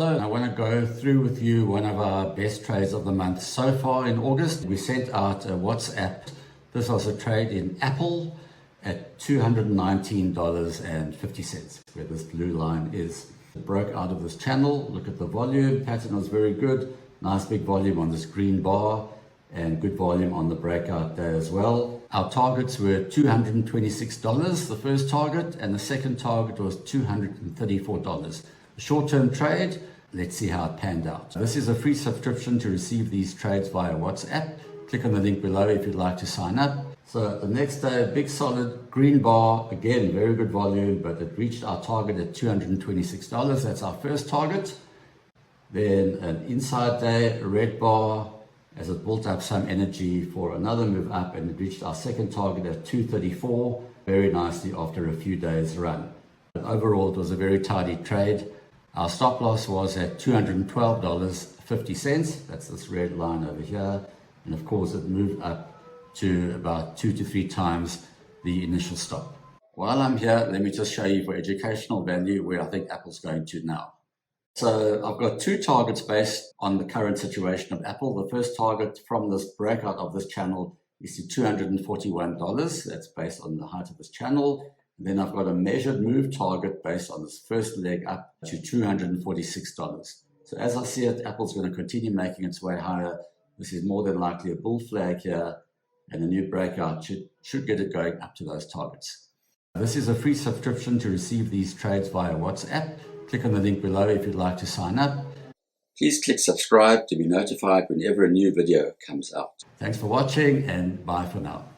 Hello, I want to go through with you one of our best trades of the month. So far in August, we sent out a WhatsApp. This was a trade in Apple at $219.50, where this blue line is. It broke out of this channel. Look at the volume. Pattern was very good. Nice big volume on this green bar and good volume on the breakout day as well. Our targets were $226, the first target, and the second target was $234. A short-term trade. Let's see how it panned out. This is a free subscription to receive these trades via WhatsApp. Click on the link below if you'd like to sign up. So the next day, a big solid green bar, again, very good volume, but it reached our target at $226. That's our first target. Then an inside day, a red bar, as it built up some energy for another move up, and it reached our second target at $234 very nicely after a few days run. But overall, it was a very tidy trade. Our stop loss was at $212.50. That's this red line over here. And of course, it moved up to about 2 to 3 times the initial stop. While I'm here, let me just show you for educational value where I think Apple's going to now. So I've got 2 targets based on the current situation of Apple. The first target from this breakout of this channel is to $241. That's based on the height of this channel. And then I've got a measured move target based on this first leg up to $246. So as I see it, Apple's going to continue making its way higher. This is more than likely a bull flag here, and the new breakout should get it going up to those targets. This is a free subscription to receive these trades via WhatsApp. Click on the link below if you'd like to sign up. Please click subscribe to be notified whenever a new video comes out. Thanks for watching, and bye for now.